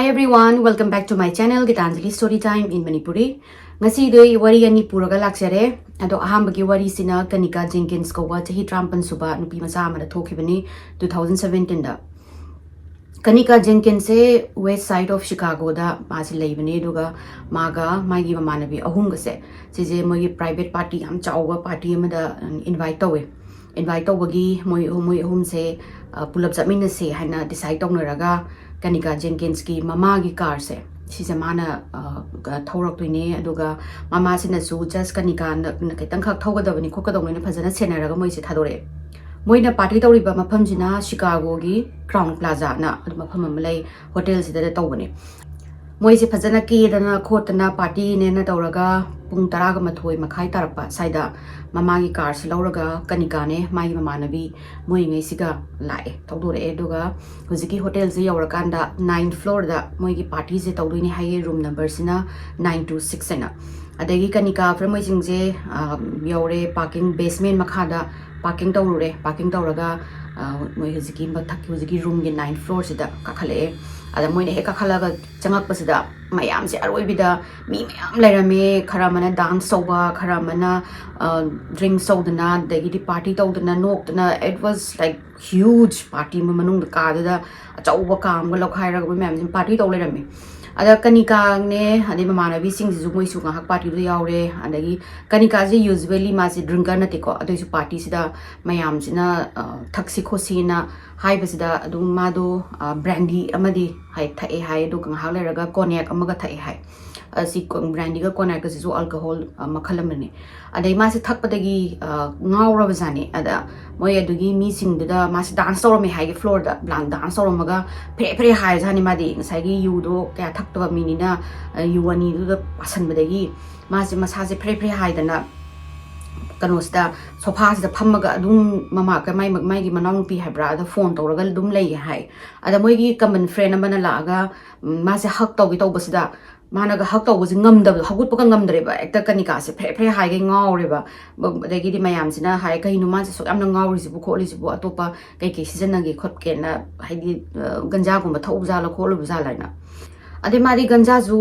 everyone, welcome back to my channel Gitanjali Story Time in Manipuri. Ngasi doi wari ani puraga laksare ado ahambagi wari sina Kenneka Jenkins ko wa chahi trampan suba nupi macha amada thokibani 2017 da. Kenneka Jenkins se west side of Chicago da masi leibani duga maga magi mamanabi ahum gase sije mogi private party am chawwa party amada invite tawe. Invite tawagi moi ahum se pull-up jamina se haina decide tawnaraga Kenneka Jenkins ki mama gi car se sise mana thoudok toine aduga mama sina su just Kenneka na ketang khak thogadabani khokadawne phajana senaraga moi se thadore moina party tawriba mafam jina Chicago gi Crown Plaza na mafam amalai hotel sida tawbani moi se phajana ki dana khotana party ne na tawraga pung taraga mathoi makhai tarapa saida mama gi car se lauraga Kenneka ne mai mama nabi moi ngai siga lai tawdore eduga hojiki hotel se yaurakanda 9th floor da moi gi party se tawdoini hai room number sina 926 na adagi Kenneka from moi jingje yaure parking basement makhada parking tawraga moi hojiki mathak hojiki room gi 9th floor sida kakhale ada moine he kakhalaga changak pasida mayam se aroibida mi mayam lairame kharamana dance soba kharamana drink sodana dagi party tawdana nokdana it was like huge party manung ka da achauba kam ga lokhaira ga mayam party taw lairame ada Kenneka ne adi mamanabi sing ju moi su ngahak party du yaure adagi Kenneka ji usually ma si drinker na tiko adu su party sida mayam sina thaksi khosi na hai basida adu madu brandy amadi hai thae hai adu ngahak leraga cognac amaga thae hai si brandy ga cognac ga su alcohol makhalamne adai ma si thakpadagi ngaura bazani ada moi adugi mi sing da ma si dance tawrame hai floor da blank dance tawramaga pre hai jani madi ngai gi yu do kya thakta minina yu ani du da pasan badagi ma si masa se pre hai dana kanosda sofa da phamaga adum mama ka mai gi manong pi habra da phone tawraga dum lei hai ada moi gi common friend amana laga ma se hak taw gi taw basida managa hak taw was ngamda hagut paka ngamdre ba ekta Kenneka se pre hai ge ngaure ba dagi di mayam sina hai ka hinu man se so amna ngauri si bu kholi si bu atopa kai kai season nagi khot ke na hai di ganja gum ba thau za la kholu za la na ade mari ganja ju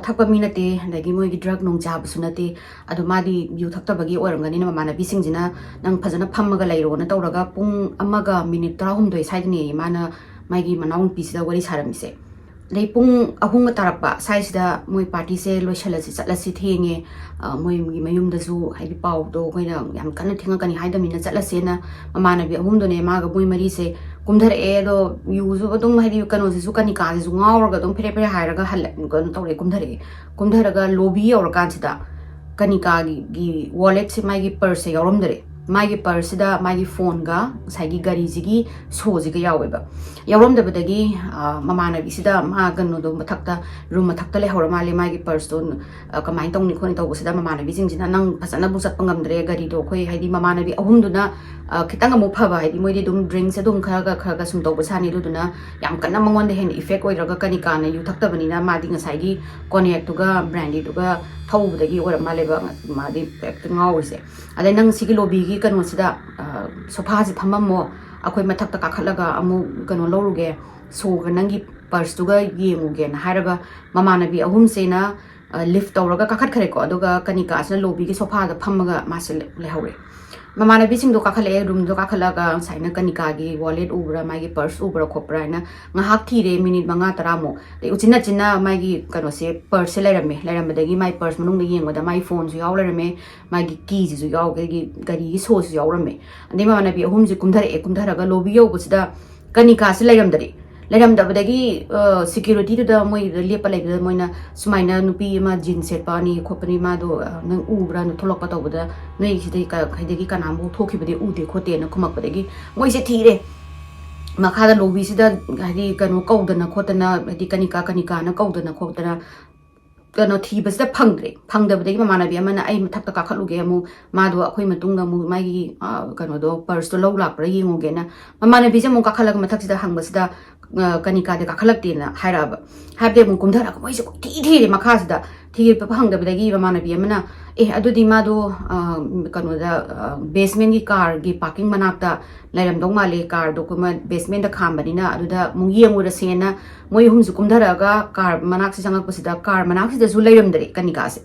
thakpa minate dagi moi gi drug nong ja bu sunate adu mari yu thakta bagi oramgani na mana bising jina nang phajana phammaga lairo na tawraga pung amaga minute 13 saidni mana mai gi manong pisida wari saramise lei pung ahung tarapa size da moi party se loishala si chatlasi thenge moi mi mayum da su hai pau do koina yam kana thinga kani haida mina chatlase na mamana bi ahum do ne ma ga moi mari se kumdhar e do yuzu badum hai di kano su Kenneka su ngaur ga dum pre hai raga hal gon tawre kumdhar ga lobby or kan sida Kenneka gi wallet se mai gi purse yorom dare mai gi purse da mai gi phone ga sai gi gari ji gi so ji ga yawe ba yorom da badagi mamana bi sida ma gano do mathakta room mathakta le hora male mai gi purse do kamai tong ni khoni taw sida mamana bi jing jina nang pasana bu sat pangam dre gari do khoi hai di mamana bi ahum du na kitang amu phaba hai di moi di dum drinks adum khaga sum taw basani du na yam kanna mangon de hen effect oi raga Kenneka na yu thakta bani na ma di ngasai gi cognac tu ga brandy tu ga thau budagi ora male ba ma di ngau se adai nang sigi lobby gi kanu sida sofa si phamamo akhoi mathakta kakhalaga amu kanu loruge so ga nangi purse tu ga yenguge na haraga mamana bi ahum se na lift tawraga kakhat khare ko aduga Kenneka sa lobby gi sofa da phamaga ma se le haure mamana bi sing do kakhale room do kakhalaga saina Kenneka gi wallet ubra mai gi purse ubra khopra na ngahak thire minute manga taramo de uchina china mai gi kano se purse lairam dagi mai purse manung gi yengda mai phone su yaulrame mai gi keys su yaw gi gari gi so su yaurame ande mamana bi ahum ji kumdhara ga lobby yo busida Kenneka se lairam da badagi security da moi lepa lai da moina sumaina nupi ma jeans set pa ni khopani ma do nang ubra na tholok pa tawda nei sidai ka khaidagi kanam bu thoki bade ude khote na khumak badagi moi se thire makhada lobby sida hadi kanu kaudana khotana hadi Kenneka na kaudana khotana kano thi basda phangda badagi mamana bi amana ai mathak ta ka khaluge amu ma do akhoi matunga mu mai kano do purse to log lak pra yengoge na mamana bi jamu ka khalag mathak sida hang basda Kenneka de kakhalak tina hairaba habde mu kumdhara ko moi se thi makha sida thi pa phang da badagi ba mana bi amana adu di ma do kanu da basement gi car gi parking manak ta lairam dong male car do kuma basement da kham bani na adu da mungi yeng ura sena moi hum su kum dhara ga car manak si changak pasida car manak si da su lairam dare kanika se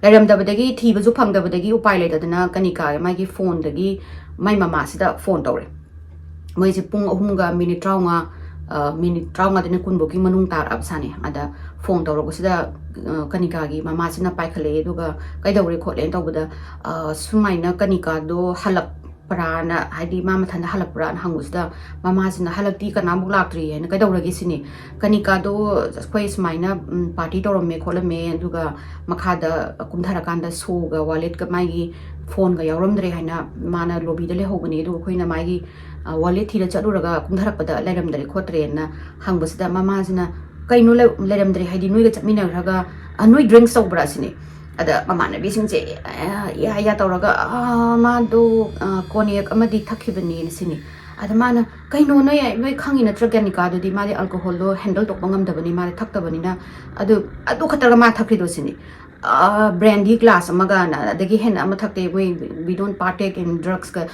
lairam da badagi thi ba ju phang da badagi upai le da na kanika mai gi phone da gi mai mama si da phone tawre moi si pung ahum ga minute trauma minute trauma de na kun boki manung tar ab sane ada phone tawro ko sida kanika gi mama sina pai khale du ga kai dawre khole taw bada sumai na kanika do halap prana haidi mama thanda halap pran hangusda mama sina halakti kana muk laktri na kai dawre gi sini kanika do koi sumai na party tawro me khole me du ga makha da kumthara kanda so ga wallet ka mai gi phone ga yawram dre haina mana lobby de le hobani du khoi na mai gi wallet thira chalu raga kumtharak pada lairam dare khotre na hangbasida mama sina kaino lairam dare haidi noi ga chapmina raga anoi drinks so bra sini ada mama na bising je ya tawraga ma do koniak amadi thakibani sini ada mana kaino noi khangi na traganika do di mari alcohol do handle tok bangam dabani mari thaktabani na adu khatarga ma thakri do sini brandy glass amaga na dagi hen ama thakte we don't partake in drugs ka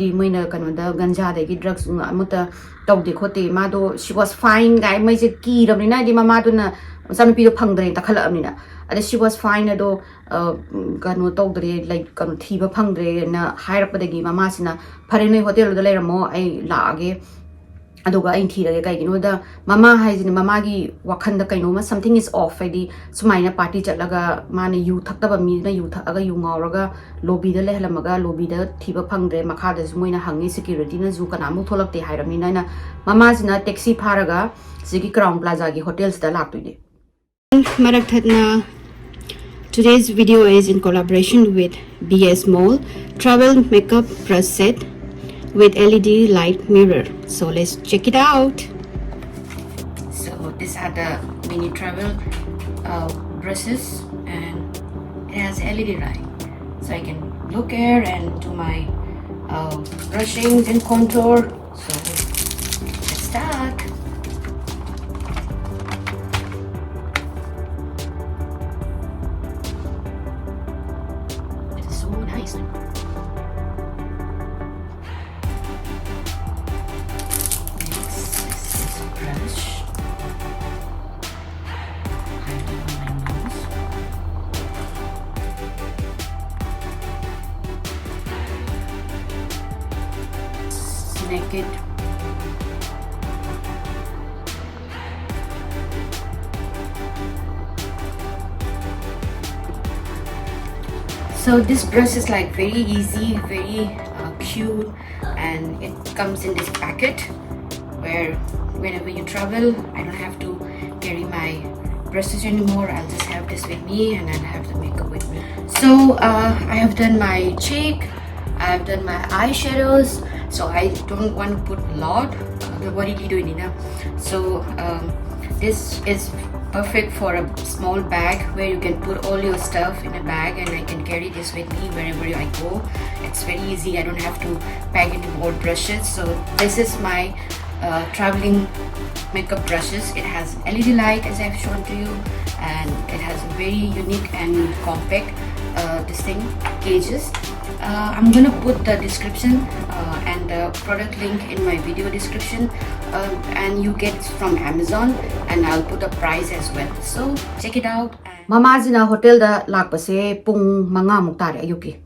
di moina kanu da ganja da gi drugs amuta tawde khote ma do she was fine guy mai je ki ramni na di mama do na sanu pi do phangdre takhala amni na ada she was fine ado kanu tawdre like kanu thiba phangdre na hairap dagi mama sina phare noi hotel do leiramo ai laage aduga ain thirage kai gino da mama haijini mama gi wakhan da kaino ma something is off di sumaina party chatlaga mane yu thakta mi na yu thakaga yu ngauraga lobby da lehlamaga lobby da thiba phangdre makha da moina hangi security na zu kana mu tholakte hairami na mama jina taxi pharaga sigi crown plaza gi hotels da laktuide marak thatna. Today's video is in collaboration with BS Mall Travel Makeup Brush Set with LED light mirror. So let's check it out. So these are the mini travel brushes and it has LED light. So I can look here and do my brushings and contour. So let's start. It is so nice. Naked. So this brush is like very easy, very cute, and it comes in this packet where whenever you travel I don't have to carry my brushes anymore. I'll just have this with me and I'll have the makeup with me. So I have done my cheek, I have done my eyeshadows, so I don't want to put a lot. So this is perfect for a small bag where you can put all your stuff in a bag, and I can carry this with me wherever I go. It's very easy. I don't have to pack any more brushes. So this is my traveling makeup brushes. It has LED light as I've shown to you, and it has a very unique and compact this thing gauges. I'm gonna put the description and the product link in my video description, and you get it from Amazon, and I'll put the price as well. So check it out. Mama jina hotel da lakpase pung manga muktare ayuki.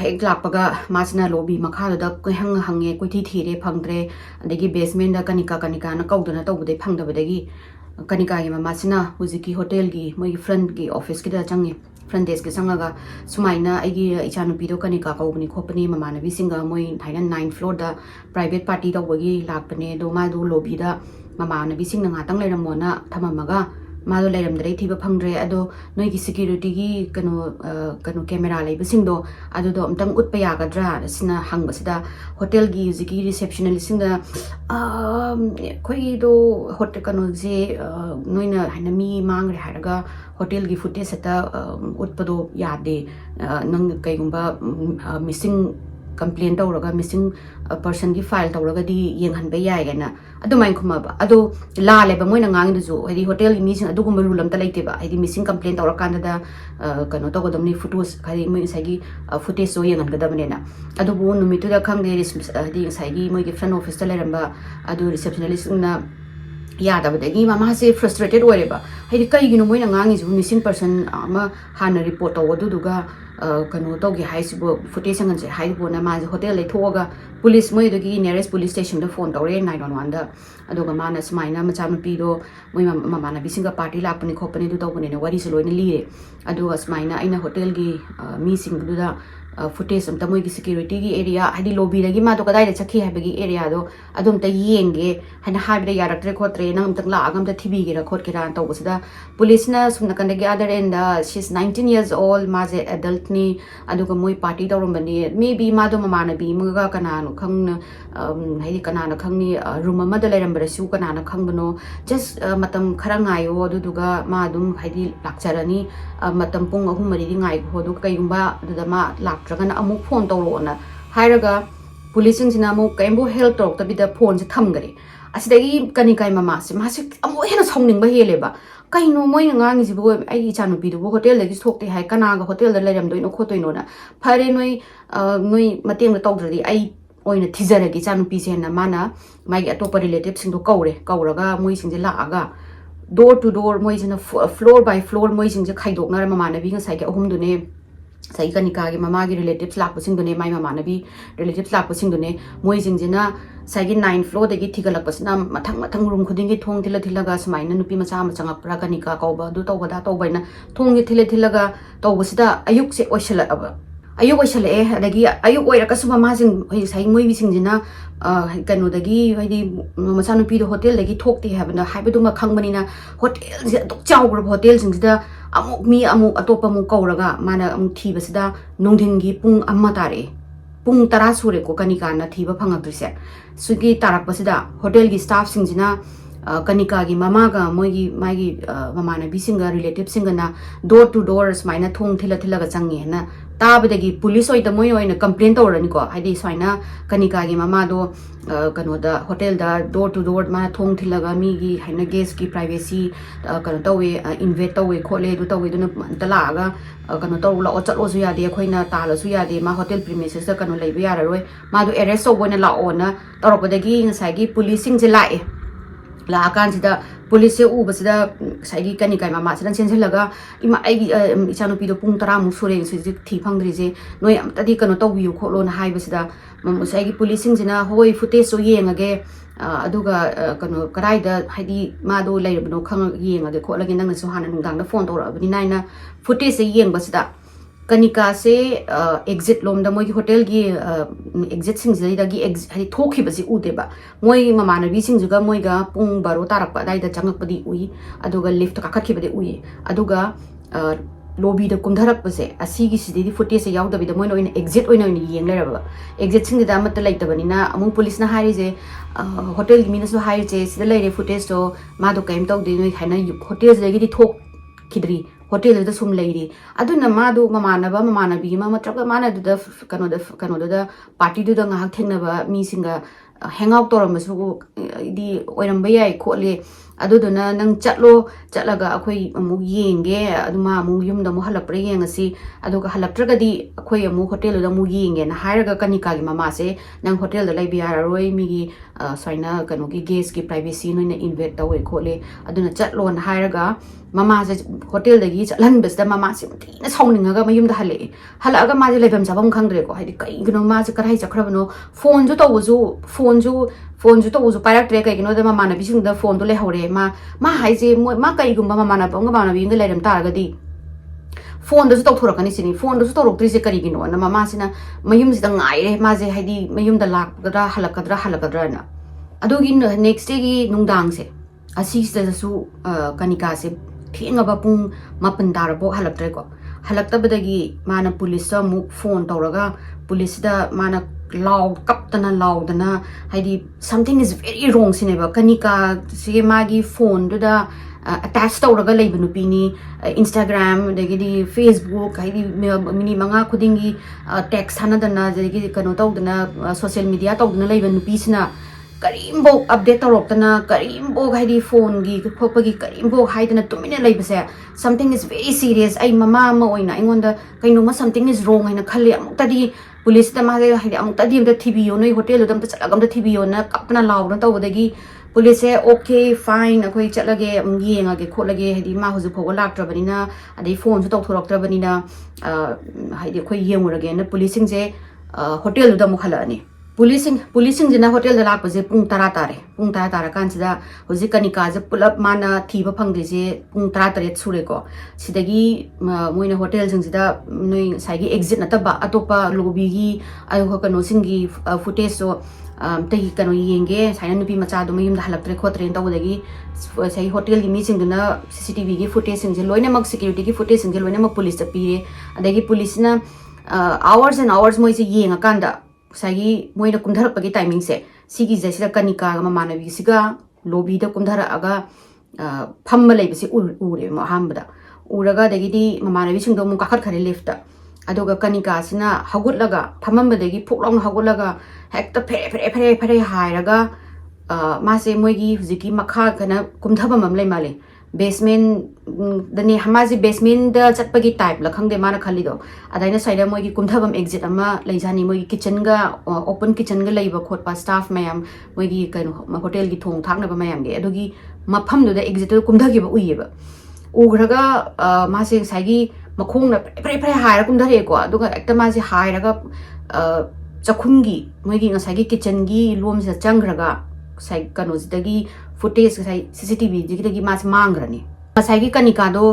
Hek lakpaga masina lobby makha da ko hange ko thi thire phangdre adagi basement da kanika na kaudana tawbude phangdabadagi kanika gi mama sina huziki hotel gi moi front gi office ki da changi front desk ki sangaga sumaina agi ichanu pido kanika kaubni khopani mama na bisinga moi thailand 9th floor da private party tawbagi lakpane do ma do lobby da mama na bising na ngatang leiramona thamamaga Malo Layam Dretiva Pangre, Ado, Noiki security, Kano camera label Sindo, Ado Dom Utpayaga Dra, Sina Hangbasida, Hotel Gi, Ziki receptionist in the Quaido, Hotel Kanoze, Noina Hanami, Mangre Haraga, Hotel Gi Futesata, Utpado Yade, Nung Kayumba, missing complain tawraga missing person gi file tawraga di yenghan ba yai gana adu main khuma ba adu la le ba moina ngang du ju hadi hotel gi missing adu gum rulam ta leite ba hadi missing complain tawra kan da kano to godam ni photos hadi moi sai gi footage so yengan ga da bane na adu bu numitu da khang de hadi sai gi moi gi front office ta leramba adu receptionist na ꯌꯥꯗꯕꯗꯒꯤ ꯃꯃꯥꯁꯦ ꯐ꯭ꯔꯁꯇ꯭ꯔꯦꯇꯦꯗ ꯑꯣꯏꯔꯦꯕ ꯍꯥꯏꯗꯤ ꯀꯩꯒꯤꯅꯣ ꯃꯣꯏꯅ ꯉꯥꯡꯉꯤꯁꯤꯕꯨ ꯃꯤꯁꯤꯡ person ꯑꯃ ꯍꯥꯟꯅ report ꯇꯧ ꯑꯗꯨꯗꯨꯒ ꯀꯩꯅꯣ ꯇꯧꯒꯦ ꯍꯥꯏꯁꯤꯕꯨ ꯐꯨꯇꯦꯖ ꯁꯪꯍꯟꯁꯦ ꯍꯥꯏꯕꯨꯅ ꯃꯥꯁꯦ ꯍꯣꯇꯦꯜ ꯂꯩꯊꯣꯛꯑꯒ ꯄꯨꯂꯤꯁ ꯃꯣꯏꯗꯨꯒꯤ ꯅꯤꯌꯔꯦꯁ ꯄꯨꯂꯤꯁ ꯁ꯭ꯇꯦꯁꯟꯗ ꯐꯣꯟ ꯇꯧꯔꯦ 911ꯗ ꯑꯗꯨꯒ ꯃꯥꯅ ꯁꯨꯃꯥꯏꯅ ꯃꯆꯥꯅꯨꯄꯤꯗꯣ ꯃꯣꯏ ꯃꯃꯥꯟꯅꯕꯤꯁꯤꯡꯒ ꯄꯥꯔꯇꯤ ꯂꯥꯛꯄꯅꯤ ꯈꯣꯠꯄꯅꯤ ꯑꯗꯨ ꯇꯧꯕꯅꯤꯅ ꯋꯥꯔꯤꯁꯦ ꯂꯣꯏꯅ ꯂꯤꯔꯦ ꯑꯗꯨꯒ ꯁꯨꯃꯥꯏꯅ ꯑꯩꯅ ꯍꯣꯇꯦꯜꯒꯤ ꯃꯤꯁꯤꯡꯗꯨꯗ footage amta moi gi security gi area hadi lobby da gi ma do kadai da chakhi ha bagi area do adum ta yenge hana ha bi da yarak tre khotre nang tak la agam ta thibi gi ra khot ki ran taw basida police na sumna kan da gi other end she's 19 years old ma je adult ni aduga moi party tawrum bani maybe ma do mama na bi mu ga kana no khang na hadi kana na khang ni room ma da leram bara su kana na khang bano just matam khara ngayo aduga ma dum hadi lakcharani matam pung ahum mari di ngai ho do kai gumba da ma lak tragana amuk phone tawrona hairaga police sina amuk kaimbo help tok tabida phone se thamgari asidagi kanikai mama se ma se amu hena songning ba heleba kaino moi ngang ji bo ai chanu pi do hotel lagi thokte hai kana ga hotel da leram doino khotoino na phare noi noi mateng da tawdri ai oina thijaragi chanu pi se na mana mai atopa relative sing do kauraga moi sing je la aga door to door moi jina floor by floor moi sing je khaidok na mama na bi nga sai ke ahum du ne sai Kenneka gi mama gi relatives lak pasing dune mai mama na bi relatives lak pasing dune moi jing jina sai gi 9 floor de gi thigalak pasna mathang room khuding gi thong thila ga smaina nupi macha ma changa pra Kenneka kauba du taw bada taw baina thong gi thila ga taw basida ayuk se oishala aba ayuk oishala e adagi ayuk oira ka suma ma jing sai moi bi sing jina kano dagi hadi macha nupi do hotel dagi thokti habna haibadu ma khangmani na hotel je dok chaw group hotel sing jida amuk mi amuk atopa mu kauraga mana amuk thiba sida nongdin gi pung amma tare pung tara sure ko Kenneka na thiba phangakrise sugi tarak pasida hotel gi staff sing jina Kenneka gi mama ga moi gi mai mama na bi singa relative singa na door to door smaina thong thila ga changi na tabadagi police oi da moi oi na complain tawrani ko hadi swaina Kenneka gi mama do kano da hotel da door to door ma thong thila ga mi gi haina guest ki privacy kano tawe invite tawe khole du tawe du na tala ga kano taw la ochat osu ya de khoina ta la su ya de ma hotel premises da kano leiba ya roi ma do arrest so bona la ona tawrapodagi ngasai gi policing je lae la kan sida police u basida sai gi Kenneka mama sidan sensilaga ima ai ichanu pi do pung tara mu sore si thi phangri je noi amtadi kano taw biu kholo na hai basida sai gi policing jina hoi footage so yengage aduga kano karai da haidi ma do leirabno khang yengage kholage nang na su hana nungdang da phone tawra bani naina footage se yeng basida Kenneka se exit lom da moi hotel gi exit sing jai da gi hadi thokhi basi ude ba moi mama na bi sing juga moi ga pung baro tarak pa dai da changak padi ui aduga lift ka khathi bade ui aduga lobby da kumdharak pase asi gi sidi footage se yaw da bi da moi no exit oina yeng lera ba exit sing da mat lai ta bani na amung police na hari je hotel gi mina so hari je sida lai re footage to ma do kaim taw de noi haina hotel je gi di thok khidri hotel da sum leiri aduna ma do mama bi ma matraka mana da kano da party da nga thengna ba mi singa hangout toram su di oiram ba yai khole aduduna nang chatlaga akhoi amu yenge aduma amu yum da mu halapre yengasi aduga halaptraga di akhoi amu hotel da mu yenge na hairaga Kenneka gi mama se nang hotel da lai biara roi mi gi saina kano gi guest gi privacy no na invite tawe khole aduna chatlo na hairaga mama se hotel da gi chatlan bes da mama se na sawninga ga mayum da halaga ma je lebam sabam khangre ko haidi kai gno ma se karai chakrabno phone ju to uzu parak tre kai gno da mama na bising da phone to le hore ma haije ma kai gumba mama na bonga mama na bi ngai lerem tar ga di phone da su tok thorakani sini phone da su torok tri se kari gino na mama sina mayum si da ngai re ma je haidi mayum da lak gadra halakadra na adugi next day gi nungdang se asi se su Kenneka se thinga ba pung mapan dar bo halak tre ko halak ta badagi mana police mu phone tawraga police da mana loud kaptana loudana haidi something is very wrong sineba Kenneka se magi phone do da attached tawraga leiba nupi ni Instagram dagidi Facebook haidi mini manga khudingi text hanadana dagidi kano tawdana social media tawdana leiba nupi sina karimbo update tawroktana karimbo haidi phone gi khopagi karimbo haidana tumina leibase something is very serious ai mama ma oina ingonda kaino ma something is wrong haina khalle amutadi police ta ma haidi amutadi amda thibiyo noi hotel dam ta chalagam da thibiyo na kapna lawna tawdagi police se okay fine akoi chalage yenga ge kholage haidi ma huju phoga laktrabanina adai phone su tawthoroktrabanina haidi khoi yengurage na policing je hotel da mukhala ani policing jina hotel da lak je pung tara tare kan sida hoji Kenneka je pulap mana thiba phangde je pung tara tare sure ko sidagi moina hotel jing sida noi saigi exit na ta ba atopa lobby gi ayo ko kano singi footage so tahi kano yenge saina nupi macha do mayum da halaktre khotre tawdagi sai hotel gi mi sing duna CCTV gi footage sing je loina mak security gi footage sing je loina mak police ta pire adagi police na hours and hours moi je yenga kanda sagi moina kumdharak pagi timing se sigi je sida Kenneka ga mamanabi siga lobby da kumdhara aga phamma leibasi ure ma hambada uraga dagidi mamanabi singdo mu kakhat khare left da adoga Kenneka sina hagutlaga phamamba dagi phoklong hagutlaga hekta phere hairaga mase moigi huziki makha kana kumthaba mam lei male basement dani hamaji basement da chatpagi type la khangde mana khalido adaina saida moigi kumthabam exit ama leijani moigi kitchen ga open kitchen ga leiba khotpa staff mayam moigi kan hotel gi thong thakna ba mayam ge adogi mapham do da exit do kumthagi ba uyeba ugraga mase saigi makhong na pre haira kumthare ko aduga ekta mase hairaga chakhungi moigi ngasagi kitchen gi lom sa changraga sai kano jidagi footage sai CCTV jigidagi mas mangrani masai Kenneka do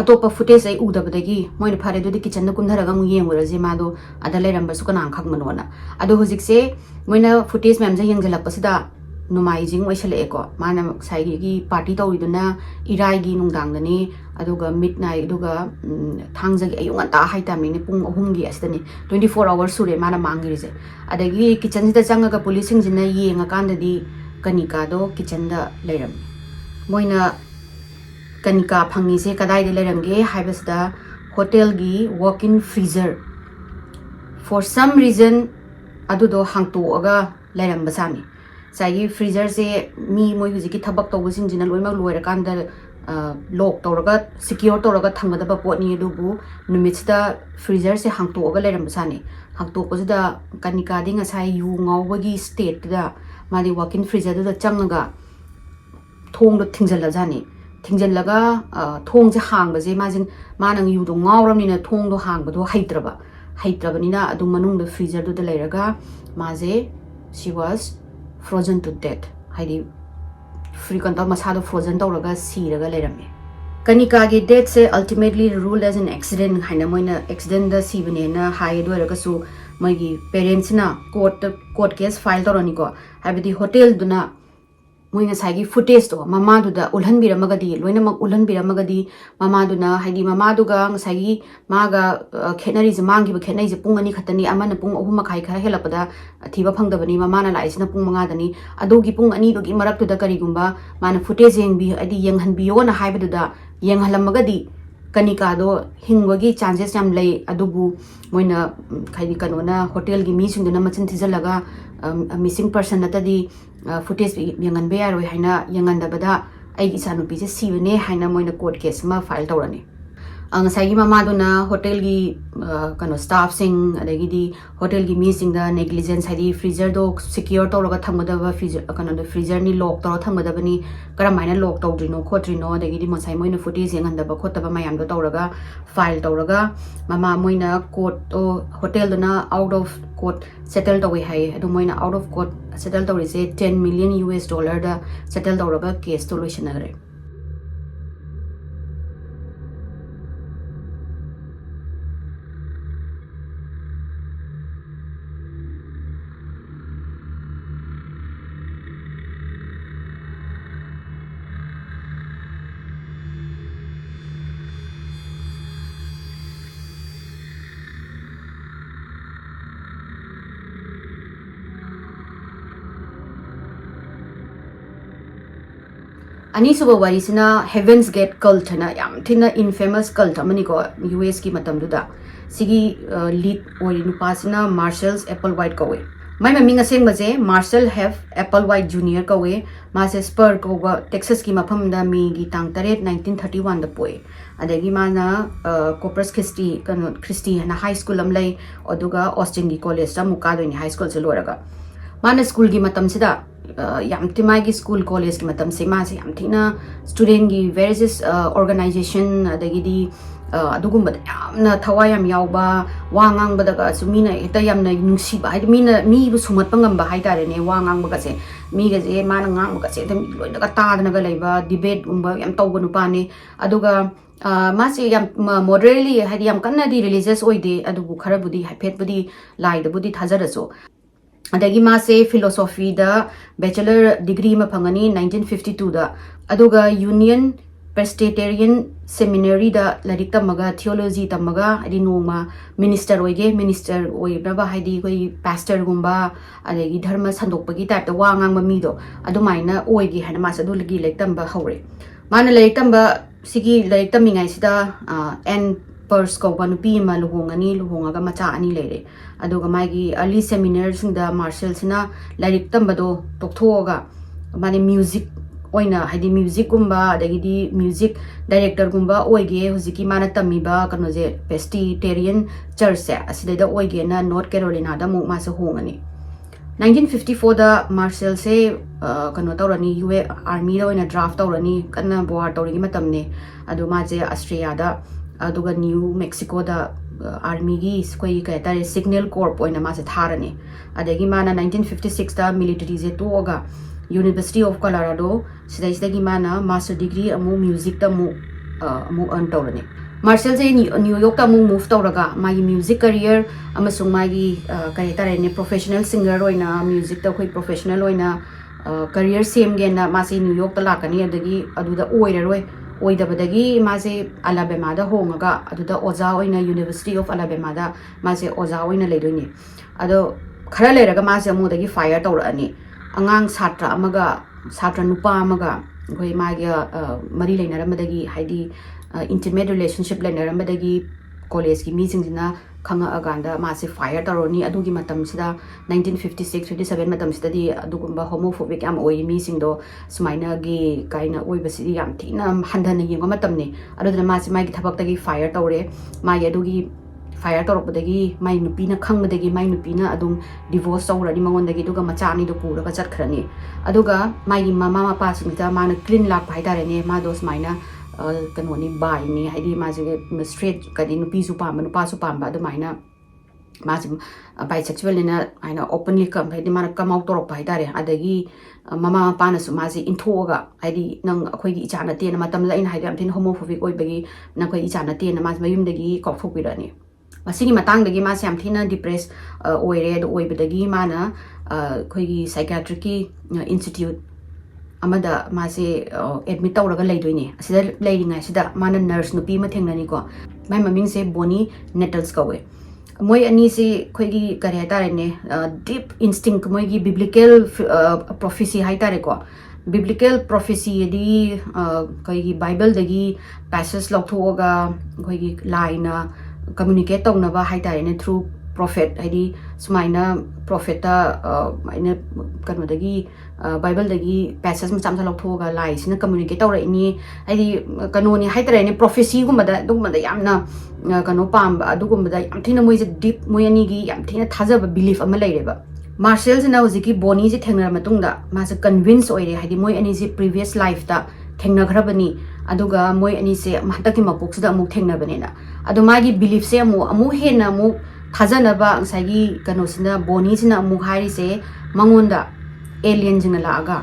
atopa footage ai udabadagi moina phare do kitchen na kumdharaga mu yenguraje ma do adalai ramba su kana khangmanona ado hojikse moina footage mem ja yengjalapasida numaijing oisale ko mana sai gi party tawiduna irai gi nungdang dani aduga midnight aduga thangjagi ayunga ta haita mini pung ahum gi asdani 24 hours sure mana mangirije adagi kitchen da changaga policing jina yenga kandadi Kenneka do kitchen da leiram moina Kenneka phangi se kadai de leiramge haibasda hotel gi walk-in freezer for some reason adudo hangto aga leiram basami sai freezer se mi moi hujiki thabak tawbasing jina loima loira kanda lock tawraga secure tawraga thamgada ba potni dubu numitsta freezer se hangto aga leiram basani hangto ko da Kenneka ding asai yu ngawbagi state da madi walk-in freezer da changaga thong do thingjalala jani thingjallaga thong je hangba je majing manang yu do ngawramnina thong do hangba do haitrabanina adu manung do freezer do da leiraga maje she was frozen to death haidi free kanta masado frozen tawraga siraga leirame Kenneka gi death se ultimately ruled as an accident haina moina accident da sibane na hai do raga su magi parents na court case file torani ko habidi hotel duna moina sagi footage to mama du da ulhan biramagadi loina mak ulhan biramagadi mama du na haidi mama du ga sagi maga khenari je mangi ba khenai je pungani khatani amana pung ahuma khai khara helapada thiba phangdabani mama na laisna pung manga dani adogi pung ani dogi marak tu da kari gumba mana footage yengbi adi yenghan biyo na haibadu da yenghalamagadi Kenneka do hingwagi chances yam lay adubu moina khaidi kanona hotel gi mi singduna machin thijalaga missing person natadi footage yangan be yaroi haina yangandabada ai gi sanupi je sibane haina moina court case ma file tawrani angasagi mama duna hotel gi kano staff sing adagi di hotel gi mi sing da negligence haidi freezer do secure tawraga thamgada ba freezer kano do freezer ni lock tawra thamgada bani karamaina lock tawdrino khotrino adagi di masai moina footage yangandaba khotaba mayam do tawraga file tawraga mama moina court o hotel duna out of court settle tawi hai adu moina out of court settle tawri se $10 million da settle tawraga case to loishanagre ꯑꯅꯤꯁꯨꯕ ꯋꯥꯔꯤꯁꯤꯅ ꯍꯦꯚꯦꯟꯁ get cult ꯍꯥꯏꯅ ꯌꯥꯝ ꯊꯤꯅ ꯏꯟꯐꯦꯃꯁ cult ꯑꯃꯅꯤꯀꯣ US ꯀꯤ ꯃꯇꯝꯗꯨꯗ ꯁꯤꯒꯤ lead ꯑꯣꯏꯔꯤ ꯅꯨꯄꯥꯁꯤꯅ martial apple white ꯀꯧꯋꯦ ꯃꯥꯏ ꯃꯃꯤꯡ ꯑꯁꯦꯡꯕꯁꯦ martial help apple white junior ꯀꯧꯋꯦ ꯃꯥꯁꯦ ꯁ꯭ꯄꯔ ꯀꯧꯕ ꯇꯦꯛꯁꯥꯁꯀꯤ ꯃꯐꯝꯗ ꯃꯦꯒꯤ ꯇꯥꯡ 8 1931ꯗ ꯄꯣꯛꯑꯦ ꯑꯗꯒꯤ ꯃꯥꯅ ꯀꯣꯄꯔꯁ ꯈ꯭ꯔꯤꯁꯇꯤ ꯍꯥꯏꯅ ꯍꯥꯏ ꯁ꯭ꯀꯨꯜ ꯑꯃ ꯂꯩ ꯑꯗꯨꯒ ꯑꯣꯁꯇꯤꯟꯒꯤ ꯀꯣꯂꯦꯖꯇ ꯑꯃꯨꯛ ꯀꯥꯗꯣꯏꯅꯦ ꯍꯥꯏ ꯁ꯭ꯀꯨꯜꯁꯦ ꯂꯣꯏꯔꯒ ꯃꯥꯅ ꯁ꯭ꯀꯨꯜꯒꯤ ꯃꯇꯝꯁꯤꯗ ꯌꯥꯝ ꯃꯥꯒꯤ ꯁ꯭ꯀꯨꯜ ꯀꯣꯂꯦꯖꯀꯤ ꯃꯇꯝꯁꯦ ꯃꯥꯁꯦ ꯌꯥꯝ ꯊꯤꯅ ꯁ꯭ꯇꯨꯗꯦꯟꯒꯤ ꯚꯦꯔꯤꯌꯁ ꯑꯣꯔꯒꯅꯥꯏꯖꯦꯁꯟ ꯑꯗꯒꯤꯗꯤ ꯑꯗꯨꯒꯨꯝꯕꯗ ꯌꯥꯝꯅ ꯊꯋꯥꯏ ꯌꯥꯝ ꯌꯥꯎꯕ ꯋꯥ ꯉꯥꯡꯕꯗꯒꯁꯨ ꯃꯤꯅ ꯍꯦꯛꯇ ꯌꯥꯝꯅ ꯅꯨꯡꯁꯤꯕ ꯍꯥꯏꯗꯤ ꯃꯤꯕꯨ ꯁꯨꯝꯍꯠꯄ ꯉꯝꯕ ꯍꯥꯏꯇꯥꯔꯦꯅꯦ ꯋꯥ ꯉꯥꯡꯕꯒꯁꯦ ꯃꯤꯒꯁꯦ ꯃꯥꯅ ꯉꯥꯡꯕꯒꯁꯦ ꯑꯗꯨꯝ ꯂꯣꯏꯅꯒ ꯇꯥꯗꯅꯒ ꯂꯩꯕ ꯗꯤꯕꯦꯠꯀꯨꯝꯕ ꯌꯥꯝ ꯇꯧꯕ ꯅꯨꯄꯥꯅꯦ ꯑꯗꯨꯒ ꯃꯥꯁꯦ ꯌꯥꯝ ꯃꯣꯗꯔꯦꯠꯂꯤ ꯍꯥꯏꯗꯤ ꯌꯥꯝ ꯀꯟꯅꯗꯤ ꯔꯤꯂꯤꯖꯤꯌꯁ ꯑꯣꯏꯗꯦ ꯑꯗꯨꯕꯨ ꯈꯔꯕꯨꯗꯤ ꯍꯥꯏꯐꯦꯠꯕꯨꯗꯤ ꯂꯥꯏꯗꯕꯨꯗꯤ ꯊꯥꯖꯔꯁꯨ ꯑꯗꯒꯤ ꯃꯥꯁꯦ ꯐꯤꯂꯣꯁꯣꯐꯤꯗ ꯕꯦꯆꯂꯔ ꯗꯤꯒ꯭ꯔꯤ ꯑꯃ ꯐꯪꯉꯅꯤ 1952ꯗ ꯑꯗꯨꯒ ꯌꯨꯅꯤꯌꯟ ꯄ꯭रेस्टेटेरियन सेमिनरीदा लाइक तमगा थियोलॉजी तमगा हदी नोमा मिनिस्टर ओइगे मिनिस्टर ओइबा हाइदी कोई पास्टर गुंबा अदेगी धर्म संदोकपगी टाइप द वांगांग मीदो अदुमाइना ओइगे हना मास अदुलगी लाइक तमबा हौरे माना लाइक तमबा सिगी लाइक तमिंगाइ सिदा एन पर्स कौबा नुपी मा लुहोंगनी लुहोंगागा मचा अनि लेरे अदुगा मागी अर्ली सेमिनार सिंगदा मार्शल सिना लाइक तमबदो तोक्थोगा माने म्यूजिक ओइना हाइदी म्यूजिक गुंबा अदगिदी म्यूजिक डायरेक्टर गुंबा ओइगे हुजिकी माना तमिबा कनोजे पेस्टिटेरियन चर्च से असिदैदा ओइगे ना नॉर्थ कैरोलिना दा मु मासे होंगनी 1954 दा मार्शल से कनो तौरनी यूए आर्मी दा ओइना ड्राफ्ट तौरनी कन्ना वार तौरगी मतमने अदु माजे ऑस्ट्रेलिया दा अदुगा न्यू मेक्सिको दा आर्मी गी कोई कहतारे सिग्नल कॉर्प ओइना मासे थारने अदगी माना 1956 दा मिलिटरी जे तोगा यूनिवर्सिटी ऑफ कोलोराडो सिदाइसदगी माना मास्टर डिग्री अमु म्यूजिक तमु अमु अर्न तौरने मार्शल से न्यूयॉर्क तमु मूव तौरगा मागी म्यूजिक करियर अमसुंग मागी कहतारे प्रोफेशनल सिंगर ओइना म्यूजिक ता कोई प्रोफेशनल ओइना करियर सेमगेना मासे न्यूयॉर्क ता लाकनी अदगी अदुदा ओइररोय ओइदबदगी मासे अलाबामा दा होंगा अदुदा ओजा ओइना यूनिवर्सिटी ऑफ अलाबामा दा मासे ओजा ओइना लेदोइने अदो खरा लेरगा मासे अमुदगी फायर तौरअनी अंगांग सात्र नुपा अखोई मागी मरी लेनरमदगी हाइदी इंटिमेट रिलेशनशिप लेनरमदगी कॉलेज की मीसिंगसिना खंगाअगांदा मासे फायर तौरनी अदुगी मतमसिदा 1956 57 मतमसिददी अदुगुंबा होमोफोबिक याम ओइ मीसिंगदो सुमाइना गे काइना ओइबसिदी याम थीना हंधन येंगा मतमने अदुदना मासे मागी थबक्तगी फायर तौरे मागी अदुगी फायर तौरपदगी माई नुपीना खंगबदगी माई नुपीना अदुम डिवोर्स तौरनी मंगोंदगी दुगा मचानी दो पुरगा चटखरनी अदुगा माई मामा मपा सिंगदा माना क्लीन लाक हाइतारेने मादो सुमाइना कनोनी बाइनी हाइदी माजे स्ट्रेट कदी नुपीसु पाम नुपासु पाम अदुमाइना माजे बाइसेक्सुअल नेना आइना ओपनली कम हाइदी माना कम आउट तौरप हाइतारे अदगी मामा मपानसु माजे इंथोगा हाइदी नंग अखोइगी इचा नते न मतम लाइन हाइदी अमथिन होमोफोबिक ओइबगी नखोइ इचा नते न माजे मयुमदगी कॉफोपिरानी मसिगी मतंगदगी मासे याम थिना डिप्रेस ओइरे अदु ओइबदगी माना अखोइगी साइकियाट्रिक इंस्टीट्यूट अमदा मासे एडमिट तौरगा लेदोइने असिदा लेरिंगाइ सिदा माना नर्स नुपी म थेंगनानिको माय ममिंग से बोनी नेटल्स कवे मोय अनि से खोइगी करे तारेने डीप इंस्टिंक्ट मोयगी बिब्लिकल प्रोफेसी हाइ तारेको बिब्लिकल प्रोफेसी यदि खोइगी बाइबल दगी पैसेज लौथोगा खोइगी लाइना कम्युनिकेट तौनबा हाइ तारेने थ्रू प्रोफेट हाइदी सुमाइना प्रोफेटा माइना कनोदगी बाइबल दगी पैसेज मचा मचा लौथोगा लाइसिना कम्युनिकेट तौरइनी हाइदी कनोनी हाइ तारेने प्रोफेसी गुमदा दुगमदा यामना कनो पाम अदुगुमदा याम थिना मोइजे डीप मोयनीगी याम थिना थाजब बिलीफ अमा लेरेबा मार्शल से नाउजिकी बोनी से थेंगनर मतुंगदा मासे कन्विंस ओइरे हाइदी मोय अनि से प्रीवियस लाइफ दा थेंगनखरबनी अदुगा मोय अनि से महतकी मपोक्सदा अमु थेंगनबनेना अदु मागी बिलीफ से अमु हेना अमु थाजनबा सागी कनोसिना बोनी सिना अमु हाइरि से मंगोंदा एलियन जिंगना लागा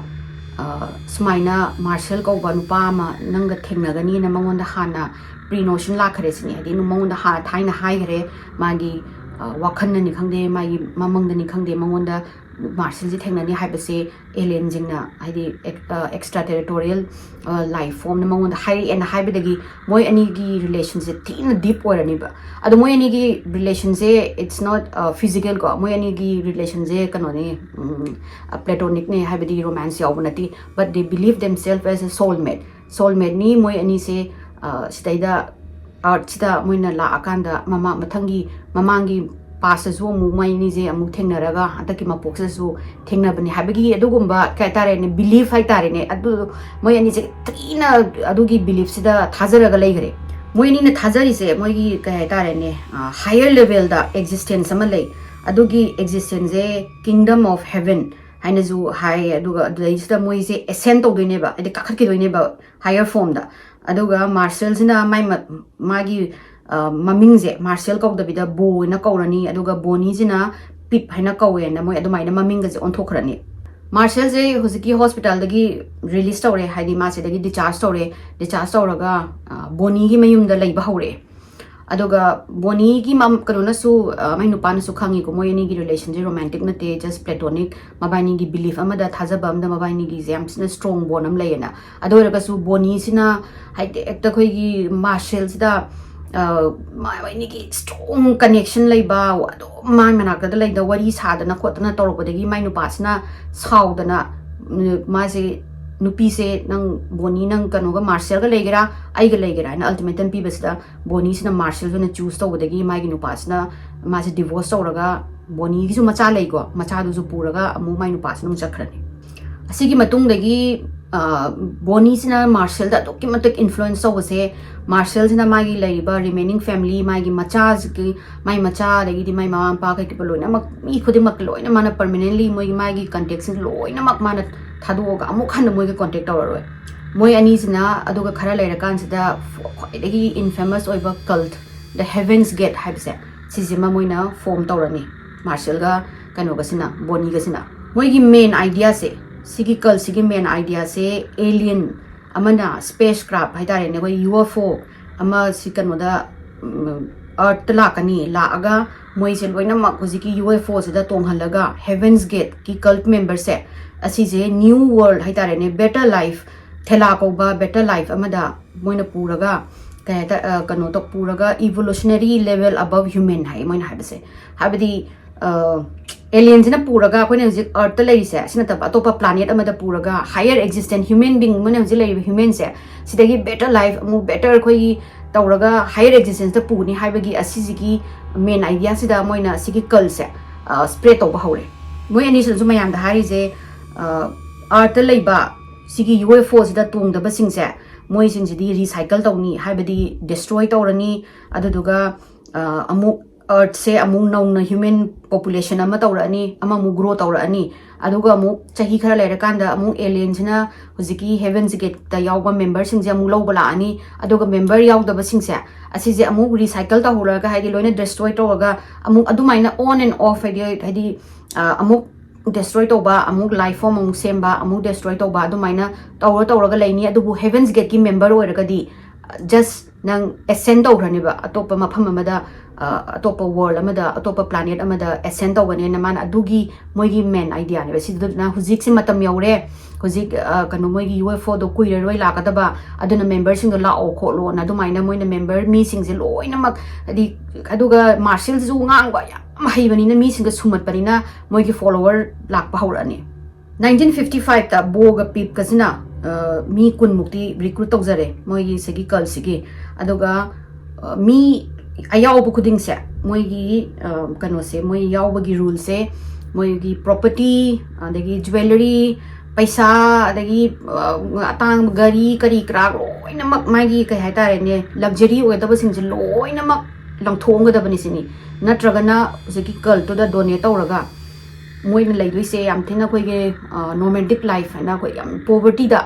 सुमाइना मार्शल कौबा नुपा मा नंग थेंगनगनी ना मंगोंदा हाना प्रीनोशन लाखरे सिनी हाइदी नु मंगोंदा हा थाइना हाइगरे मागी वाखन्ननि खंगदे मागी ममंगदनि खंगदे मंगोंदा marshal ji thengna ni haibase alien jingna haidi extraterritorial life form na mangon high and haibadagi moi ani gi relationship thin deep orani ba ado moi ani gi relationship it's not physical ko moi ani gi relationship kanoni platonic ne haibadi romance yawnati but they believe themselves as a soulmate ni moi ani se sitaida art sida moina la akanda mama mathangi mamangi past as mu mai ni je amu thengnaraga ataki mapok su thengnabani habagi adugumba kaitare ne belief haitare ne adu moi ani je trina adugi belief sida thajaraga leigre moi ni na thajari se moi gi kaitare ne higher level da existence ama lei adugi existence je kingdom of heaven haina ju high aduga sida moi je ascend to doine ba ade kakhat ki doine ba higher form da aduga marshals na mai magi mamingje marshal kau dabida bo na kaurani aduga boni jina pip haina kawe na moi adumai na maminga je onthokrani marshal je huziki hospital dagi release tawre haidi ma se dagi discharge tawraga boni gi mayum da leiba hore aduga boni gi mam kanona su mai nupa na su khangi ko moi ni gi relation je romantic na te just platonic mabani gi belief amada thajaba amda mabani gi jam sina strong bond am leina adoraga su boni sina haide ekta khoi gi marshal sida mai ni gi strong connection leiba ado mai manaka da leida wari sadana khotana torokodagi mai nupa sina saudana ma se nupi se nang boni nang kanoga marshal ga legera ai ga legera na ultimatum pi basda boni sina marshal na choose to wadagi mai gi nupa sina ma se divorce tawraga boni gi su macha leigo macha du su puraga amu mai nupa sina mu chakhrani asigi matung dagi boni sina marshal da doki matak influence so se marshal sina magi leiba remaining family magi macha ki mai macha dagi di mai mama pa ka ki loina mak mi khudi mak loina mana permanently moi magi contact sin loina mak mana thaduga amuk han moi ka contact tawroi moi ani sina aduga khara leira kan sida dagi infamous oiba cult the heavens gate haibse sijima moina form tawrani marshal ga kanoga sina boni ga sina moi gi main idea se sigi cult sigi main idea se alien amana spacecraft haidare ne goi UFO ama sikanoda earth la kani la aga moi se loina mak hojiki UFO se da tonghalaga heavens gate ki cult member se asi je new world haidare ne better life thela ko ba better life amada moina puraga kayata kano to puraga evolutionary level above human hai moina habse habdi aliens na puraga ko ne earth lai se sina ta atopa planet amada puraga higher existent human being mona ji lai human se sidagi better life mu better khoi tawraga higher existence ta puni haibagi asigi main idea sida moina sigi cult se spread to ba hore moi ani sun mayam da hari je earth lai ba sigi UFO sida tung da basing se moi sing ji recycle tawni haibadi destroy tawrani aduduga amu earth se amung nauna human population ama tawrani ama mu grow tawrani aduga amu chahi khara leira kanda amu aliens na hujiki heavens gate ta yawba member sing je amu lobala ani aduga member yawdaba sing se asi je amu recycle ta holaga haidi loina destroy tawga amu adumaina on and off haidi amu destroy toba amu life form amu semba amu destroy toba adumaina tawraga leini adubu heavens gate ki member oiraga di just nang ascend tawrani ba atopa mafam amada atopa world amada atopa planet amada ascend tawani na man adugi moigi main idea ne basi na hujik se matam yaure hujik kanu moigi UFO do kuira roi la kadaba aduna member sing la o kho lo na dumaina moina member mi sing je loina mak adi aduga marshal ju ngang ba ya mai bani na mi sing ga sumat bani na moigi follower lak pa haurani 1955 ta boga pip kasina mi kun mukti recruit tawjare moigi segi kal sigi aduga mi ayaw bu khuding se moigi kano se moi yaw bagi rule se moigi property adagi jewelry paisa adagi atang gari kari krak loina mak magi kai haitare ne luxury oy da basing loina mak langthong ga da bani sini natragana segi kal to da donate tawraga moina laidoi se yam thina koi ge nomadic life na koi yam poverty da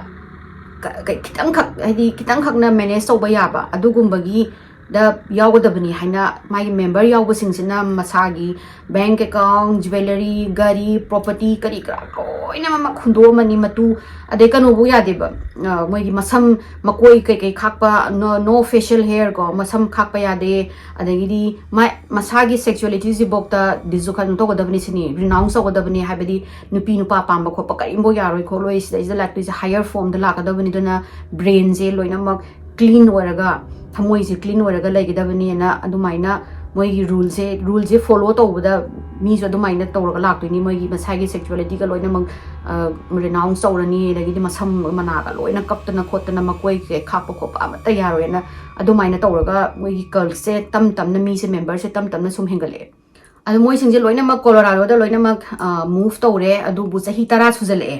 kitang khak haidi kitang khak na manage to ba ya ba adugumbagi da yawadabani haina my member yawbasingsina masagi bank account jewelry gari property kari kra loina ma khundo mani matu ade kanu bu yadeba moigi masam makoi kai khakpa no facial hair ko masam khakpa yade adegidi masagi sexuality ji bokta dizukan to godabani sini renounce godabani habedi nupi nupa pamba ko pakarimbo yaroi ko loi is the like is a higher form the lakadabani dona brain je loina mak clean waraga thamoi se clean waraga laigidabani na adumaina moigi rule je follow tawda mi so adumaina tawraga laktoini moigi masagi sexuality ka loina mak renounce tawrani lagidi masam managa loina kaptana khotana makoi ke khapa khopa amata yaroena adumaina tawraga moigi curl se tam na mi se member se tam na sum hengale adu moi singje loina mak Colorado da loina mak move tawre adu bu sahi tara sujale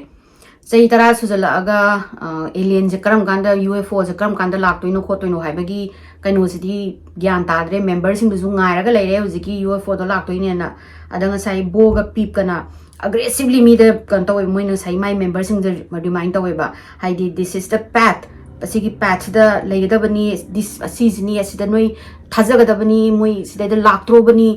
sahi tara sujala aga alien je karam ganda UFO je karam ganda laktoino khotoino haibagi kaino sidi gyan tadre member sing du ngairaga leire hujiki UFO do laktoine na adanga sai boga pip kana aggressively me the kanto moina sai my member sing the remind taweba haidi this is the path pasigi path da leidabani this season asida noi thajagadabani moi sida da laktrobani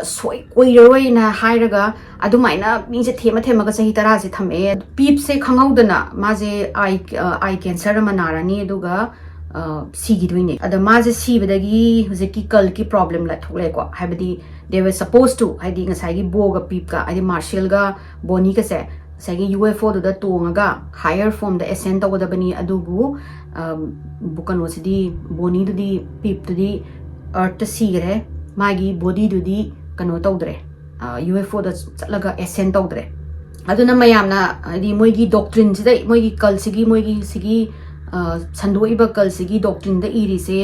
soi koiroi na hairaga adumaina mingse thema ga sahi tara se thame pip se khangaudana maje eye cancer manarani aduga sigi doine ada maje sibadagi hujeki kal ki problem la thole ko habadi they were supposed to haidi ngasai gi boga pip ka haidi marshal ga boni ka se sagi UFO do da tonga higher form the ascent of the bani adubu bukan wasidi boni do di pip to di earth sigre magi body do di kano tawdre UFO da laga ascent tawdre aduna mayamna di moigi doctrine sida moigi kalsigi moigi sigi sandoiba kalsigi doctrine da iri se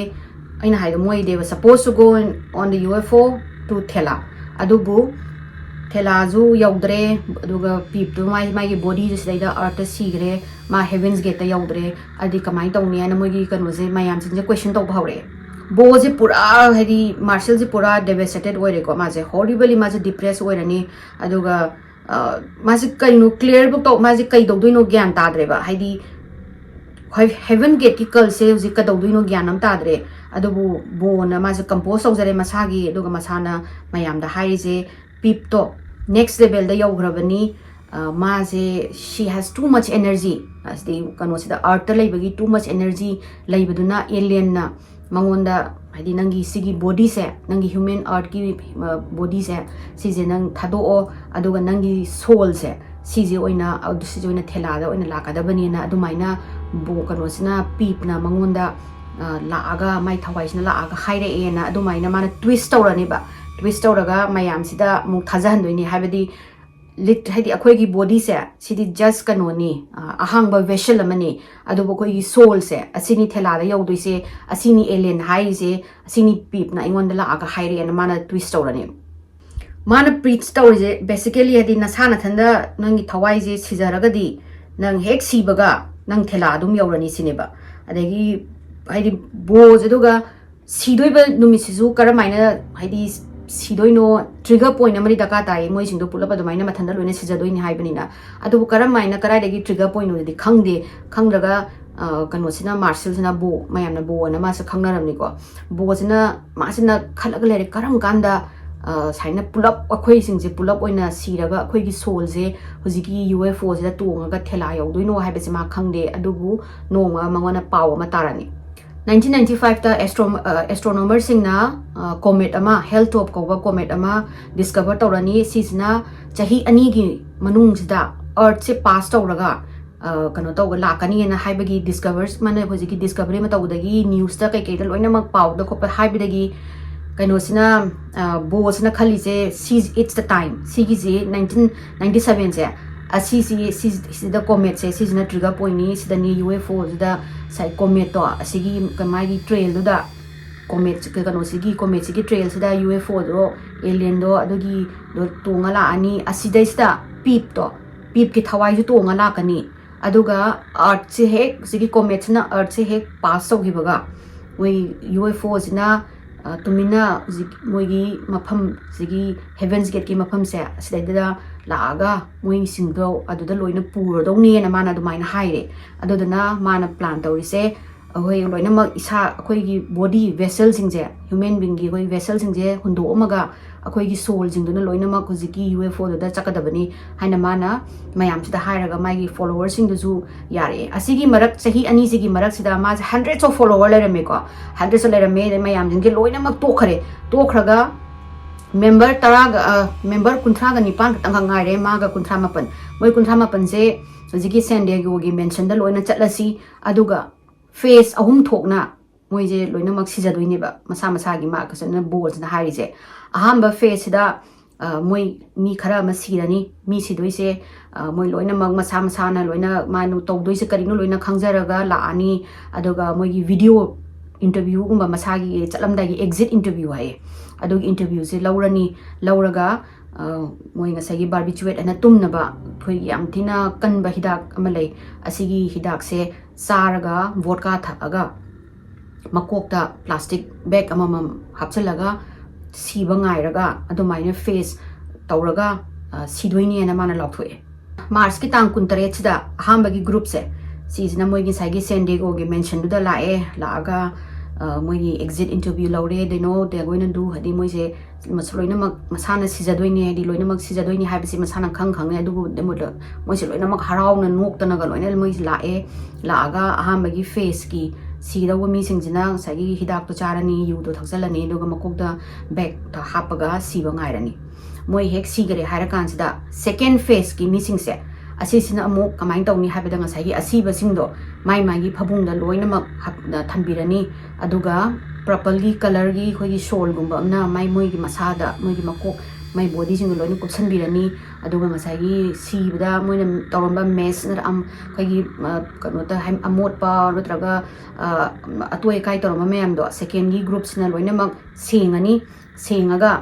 aina haida moi they were supposed to go on the UFO to Thela adubu Thela zu yaudre aduga pip to my body just like the earth sigre ma heavens gate yaudre adi kamai tawni ana moigi kano se mayam sinje question taw bhaure bo je pura hedi marshal je pura devastated oire ko ma je horribly ma je depressed oirani aduga ma je kaino clear book to ma je kai dogdoino gyan tadre ba hedi heaven gate ki kal se ji ka dogdoino gyanam tadre adubu bo na ma je compose sojare masagi aduga masana mayam da hai je pip to next level da yograbani ma je she has too much energy as the kano se da art laibagi too much energy laibaduna alien na mangonda hadi nangi sigi body se nangi human art ki body se sije nang thado o aduga nangi soul se sije oina adu sije oina Thela da oina lakada bani na adumaina bo kano sina pip na mangonda laaga mai thawai sina laaga haire e na adumaina mana twist tawrani ba twist tawraga mayam sida mu thajahan doini habadi lit hadi akhoi gi body se sidi just kanoni ahang ba vessel amani adu bo koi soul se asini Thela da yodoi se asini alien hai se asini pip na ingon la aga haire na mana twist tawrani mana preach tawje basically hadi nasana thanda nangi thawai je sijaraga di nang hek sibaga nang Thela dum yawrani sineba adegi hadi bo jeduga sidoi ba numisizu karamaina hadi sidoino trigger point amari daka tai moi singdo pulapa domaina mathanda loine sijadoini haibanina adu karamaina karai degi trigger point odi khangde khangraga kano sina marshal sina bo mayamna bo na ma sa khangnaramni ko bo sina ma sina khalaga lere karam kanda saina pulap akhoi singje pulap oina siraga akhoi gi soul je hojiki UFO je tonga Thela yaudoino haibese ma khangde adubu nonga mangona paw ma tarani 1995 ta astronomer singna comet ama helltop ko comet ama discover tawrani sisna chahi ani gi manung sida earth se pass tawraga kano tawga lakani na haibagi discovers mane hojiki discovery ma tawdagi news ta kai kai loina mak paw da ko pa haibidagi kano sina bo sina khali je it's the time sigi je 1997 je asi si the comet se si na trigger point ni si the ni UFO da sai comet to asigi kamai trail do da comet ka kano sigi comet sigi trail si da UFO do alien do adogi do tonga la ani asi da sta pip ki thawai ju tonga la kani aduga earth se hek sigi comet na earth se hek pass so gibaga we UFO sina tumina moigi mafam sigi heavens gate ki mafam se sida laga moi singdo aduda loina pur dongni na mana dumaina haire adudana mana plan tawri se ꯑꯩꯈꯣꯏ ꯂꯣꯏꯅꯃꯛ ꯏꯁꯥ ꯑꯩꯈꯣꯏꯒꯤ body ꯚꯦꯁꯦꯜꯁꯤꯡꯁꯦ human ꯕꯤꯡꯒꯤ ꯑꯩꯈꯣꯏ ꯚꯦꯁꯦꯜꯁꯤꯡꯁꯦ ꯍꯨꯟꯗꯣꯛꯑꯝꯃꯒ ꯑꯩꯈꯣꯏꯒꯤ ꯁꯣꯜꯁꯤꯡꯗꯨꯅ ꯂꯣꯏꯅꯃꯛ ꯍꯧꯖꯤꯛꯀꯤ UFOꯗꯨꯗ ꯆꯠꯀꯗꯕꯅꯤ ꯍꯥꯏꯅ ꯃꯥꯅ ꯃꯌꯥꯝꯁꯤꯗ ꯍꯥꯏꯔꯒ ꯃꯥꯒꯤ ꯐꯣꯂꯣꯋꯔꯁꯤꯡꯗꯨꯁꯨ ꯌꯥꯔꯛꯑꯦ ꯑꯁꯤꯒꯤ ꯃꯔꯛ ꯆꯍꯤ ꯑꯅꯤꯁꯤꯒꯤ ꯃꯔꯛꯁꯤꯗ ꯃꯥꯁꯦ hundreds of follower ꯂꯩꯔꯝꯃꯦꯀꯣ hundreds ꯂꯩꯔꯝꯃꯦ ꯑꯗꯩ ꯃꯌꯥꯝꯁꯤꯡꯁꯦ ꯂꯣꯏꯅꯃꯛ ꯇꯣꯛꯈ꯭ꯔꯒ member 39 खतंग ngaire maga 38 moi 38 se hojiki San Diego gi mention da loina chatlasi aduga face ahum thokna moi je loina mak sijadoini ba masa masa gi ma kasana balls na hari je ahamba face da moi mi khara ma sirani mi sidoi se moi loina mak masa masa na loina manu tawdoi se karino loina khangjaraga la ani aduga moi gi video interview gumba masa gi chatlamda gi exit interview hai adugi interview se laurani lauraga moi ngasagi barbiturate ana tumnaba khoi yam thina kanba hidak amalai asigi hidak se saraga vodka thakaga makokta plastic bag amamam hapchalaga siba ngairaga adumaina face tawraga sidoini ana mana lauthoe Mars ki tang 38 sida ahambagi group se sisina moi gi sagi San Diego gi mention du da lae laaga moi exit interview laure they know they are going to do hadi moi se masloina mak masana sijadoini hadi loina mak sijadoini haibisi masana khang adu demo da moi se loina mak harau na nok tana ga loina moi lae laaga ahambagi face ki sida wo mi singjina sagi hidak to charani yu to thaksalani doga makok da bag ta hapaga siba ngairani moi hek sigare harakan sida second face ki mi singse asisina amuk kamai tawni habeda ngasai asiba singdo mai gi phabungda loina mak thambirani aduga purple gi color gi khoi shawl gumba na mai moi gi masada moi gi makok mai body sing loina kupsanbirani aduga ngasai gi sibda moina tawramba mess na am khoi gi kano ta ham amot pa notraga atoi kai tawramba mayam do second gi groups na loina mak sengani sengaga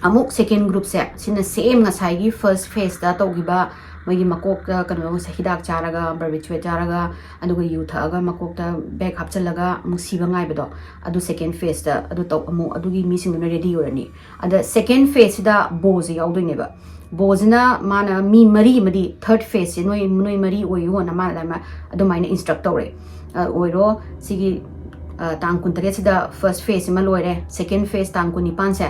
amuk second group se sina same ngasai gi first phase da tawgiba magi makokta kano sa hidak charaga barbiturate charaga aduga yu thaga makokta bag hapchalaga musiba ngai bedo adu second phase da adu taw amu adugi mi sing na ready yorani ada second phase da boze yaudoi ba bozina mana mi mari madi third phase noi mari oyo na ma adu maina instructor oiro sigi tang 38 sida first phase ma loire second phase tang 19 se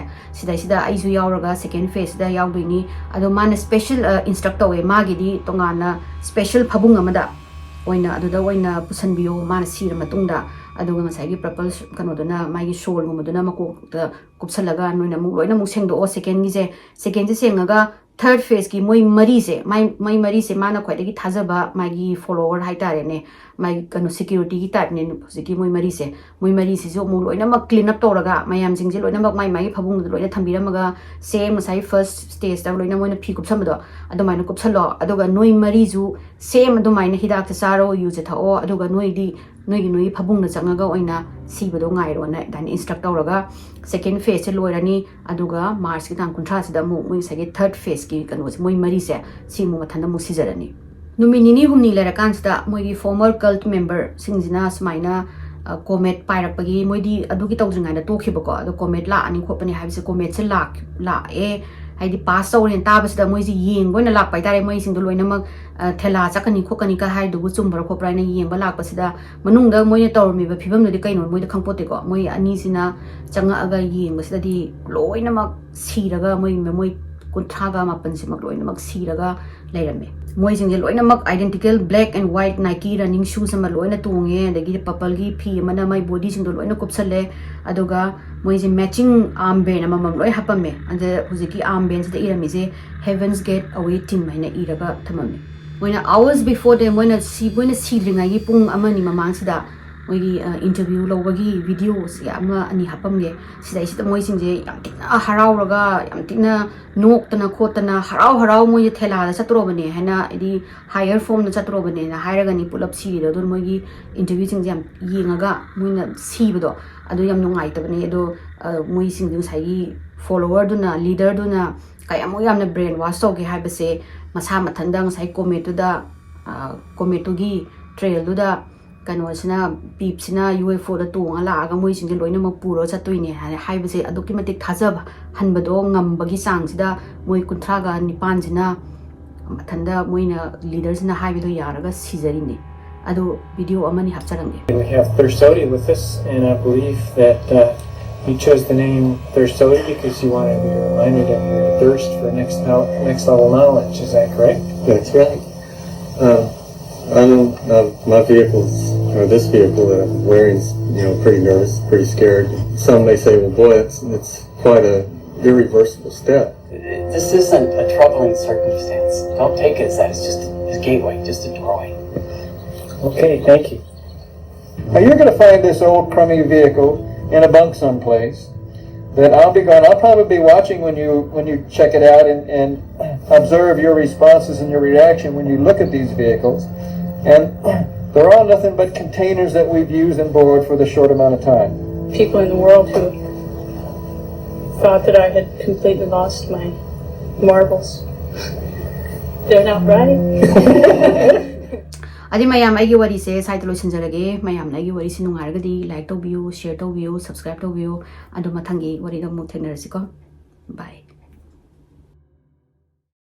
sida aisu yauraga second phase da yaudini ado mana special instructor we magi di tongana special phabung amada oina aduda oina pusanbiyo mana sira matungda aduga masagi purple kano dona magi shawl gumuduna mako kupsalaga noina mu loina mu sengdo o second gi second je sengaga third phase ki moi mari se mai mari se mana khwaidagi thajaba magi follower haitare ne mai kano security gi type ne hojiki moi mari se jo mu loina mak clean up toraga mayam jingje loina mak mai phabung loina thambiramaga same sai first stage da loina moina phi kupsamdo adumaina kupsalo aduga noi mari ju same adumaina hidak ta saro use thao aduga noi gi phabung na changaga oina sibado ngairo na dan instruct toraga second phase loirani aduga Mars ki tang 19 sida mu moi sagi third phase ki kano moi mari se si mu mathanda mu sijarani numinini humni lerakan sida moi gi former cult member singjina smaina comet pairakpagi moi di adugi tawjinga na tokhibako adu comet la ani khopani habise comet se la haidi pass tawren tabasida moi ji yengbo na lak paitare moi singdo loina mak thela chakani khokani ka hai dugu chumbara khopra na yengba lakpasida manungda moi tawrmi ba phibam nodi kaino moi da khangpote ko moi ani sina changa aga yengbasida di loina mak siraga moi kuntraga mapan simak loina mak siraga lairame moi singje loina mak identical black and white Nike running shoes ama loina tunge adagi purple gi phi amana mai body singdo loina kupsale aduga moi je matching armband ama mam loi hapame ande hujiki armband sida irami je heavens gate awaiting maina iraga thamame moina hours before them moina sidringa gi pung amani mamang sida moi interview lobagi videos ama ani hapamge sida moi singje yam tina harauraga yam tina noktana khotana harau moi thela da chatrobane haina idi higher form da chatrobane na hairaga ni pulap sida don moi gi interview singje yam yengaga moina sibado adu yam nungai tabane ado moi singje sai follower duna leader duna kaya mo yam na brain wash toge haibase masa mathanda sai comment da comment gi trail da kano sina peep sina UFO da tonga la aga moi singje loina ma puro chatoine haibase aduki matik thajab hanbado ngambagi sang sida moi kunthra ga nipan sina mathanda moina leader sina haibido yaraga sijarine ado video amani hapcharange. We have Thoudok with us, and I believe that you chose the name Thoudok because you wanted to be reminded of your thirst for next level knowledge. Is that correct? That's right. My vehicle's, or this vehicle that I'm wearing is, pretty nervous, pretty scared. Some may say, well, boy, it's quite a irreversible step. This isn't a troubling circumstance. Don't take it as that. It's just a gateway, just a doorway. Okay, thank you. Now you're going to find this old crummy vehicle in a bunk someplace that I'll be gone. I'll probably be watching when you check it out and observe your responses and your reaction when you look at these vehicles. And they're all nothing but containers that we've used and borrowed for the short amount of time. People in the world who thought that I had completely lost my marbles. They're not right. Adi mayam aigi wari se site lo chinjarage mayam na aigi wari si nungaragadi like to view, share to view, subscribe to view adu mathangi wari da mu thengnar siko. Bye.